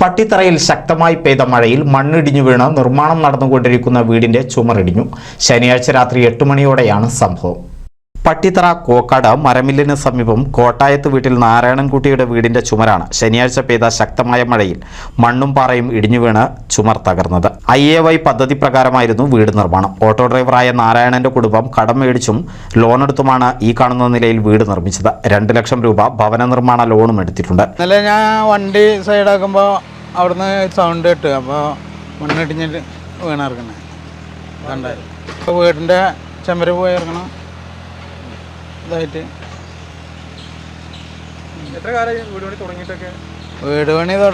പട്ടിത്തറയിൽ ശക്തമായി പെയ്ത മഴയിൽ മണ്ണിടിഞ്ഞു വീണ് നിർമ്മാണം നടന്നുകൊണ്ടിരിക്കുന്ന വീടിന്റെ ചുമറിടിഞ്ഞു. ശനിയാഴ്ച രാത്രി 8 മണിയോടെയാണ് സംഭവം. പട്ടിത്തറ കോക്കാട് മരമില്ലിന് സമീപം കോട്ടായത്ത് വീട്ടിൽ നാരായണൻകുട്ടിയുടെ വീടിന്റെ ചുമരാണ് ശനിയാഴ്ച പെയ്ത ശക്തമായ മഴയിൽ മണ്ണും പാറയും ഇടിഞ്ഞു വീണ് ചുമർ തകർന്നത്. IAY പദ്ധതി പ്രകാരമായിരുന്നു വീട് നിർമ്മാണം. ഓട്ടോ ഡ്രൈവറായ നാരായണന്റെ കുടുംബം കടം മേടിച്ചും ലോണെടുത്തുമാണ് ഈ കാണുന്ന നിലയിൽ വീട് നിർമ്മിച്ചത്. 2 ലക്ഷം രൂപ ഭവന നിർമ്മാണ ലോണും എടുത്തിട്ടുണ്ട്. ഇന്നലെ ഞാൻ വണ്ടി സൈഡാക്കുമ്പോൾ അവിടുന്ന് സൗണ്ട് കിട്ടുക, അപ്പോൾ മണ്ണിടിഞ്ഞിട്ട് വീണിറങ്ങണേ ഇതുണ്ടായി. ഇപ്പോൾ വീടിൻ്റെ ചുമര് പോയി ഇറങ്ങണം ഇതായിട്ട്. എത്ര കാലം വീട് പണി തുടങ്ങിയിട്ടൊക്കെ? വീട് പണി ഇപ്പോൾ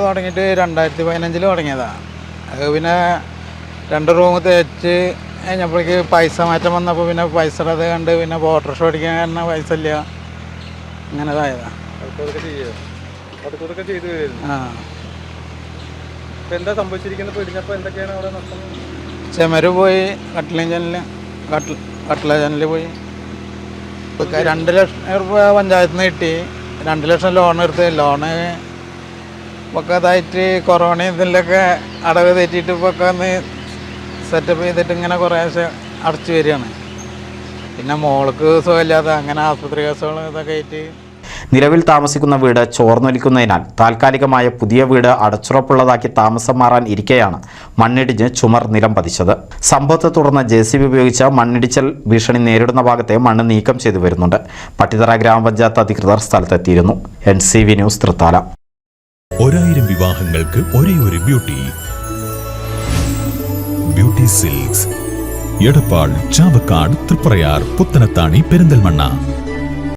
തുടങ്ങിയിട്ട് 2015 തുടങ്ങിയതാണ്. അത് പിന്നെ 2 റൂം തേച്ച് കഴിഞ്ഞപ്പോഴേക്ക് പൈസ മാറ്റം വന്നപ്പോൾ പിന്നെ പൈസയുടെ അത് കണ്ട് പിന്നെ ഓട്ടോറിക്ഷ ഓടിക്കാൻ കാരണം പൈസ ഇല്ല, അങ്ങനെ ഇതായതാണ്. എന്താ സംഭവിച്ചിരിക്കുന്നത്? ഇടിഞ്ഞപ്പോൾ എന്തൊക്കെയാണ് അവിടെ നഷ്ടം? ചുമര് പോയി, കട്ടില ജനൽ പോയി. 2 ലക്ഷം രൂപ പഞ്ചായത്തിൽ നിന്ന് കിട്ടി. 2 ലക്ഷം ലോൺ എടുത്ത്, ലോണ് ഒക്കെ ഇതായിട്ട് കൊറോണ ഇതിലൊക്കെ അടവ് തെറ്റിയിട്ട് ഇപ്പോൾ ഒക്കെ ഒന്ന് സെറ്റപ്പ് ചെയ്തിട്ട് ഇങ്ങനെ കുറേ അടച്ചു വരികയാണ്. പിന്നെ മോൾക്ക് സുഖമില്ലാതെ അങ്ങനെ ആശുപത്രി കേസുകൾ ഇതൊക്കെ ആയിട്ട്. നിലവിൽ താമസിക്കുന്ന വീട് ചോർന്നൊലിക്കുന്നതിനാൽ താൽക്കാലികമായ പുതിയ വീട് അടച്ചുറപ്പുള്ളതാക്കി താമസം മാറാൻ ഇരിക്കെയാണ് മണ്ണിടിഞ്ഞ് ചുമർ നിലം പതിച്ചത്. സംഭവത്തെ തുടർന്ന് JCB ഉപയോഗിച്ച് മണ്ണിടിച്ചൽ ഭീഷണി നേരിടുന്ന ഭാഗത്തെ മണ്ണ് നീക്കം ചെയ്തു വരുന്നുണ്ട്. പട്ടിത്തറ ഗ്രാമപഞ്ചായത്ത് അധികൃതർ സ്ഥലത്തെത്തിയിരുന്നു. NCV news Thrithala. 1000 വിവാഹങ്ങൾക്ക് ഒരേ ഒരു ബ്യൂട്ടി സിൽക്സ്, എടപ്പാൾ, ചാവക്കാട്, തൃപ്രയാർ, പുത്തനത്താണി, പെരിന്തൽമണ്ണ.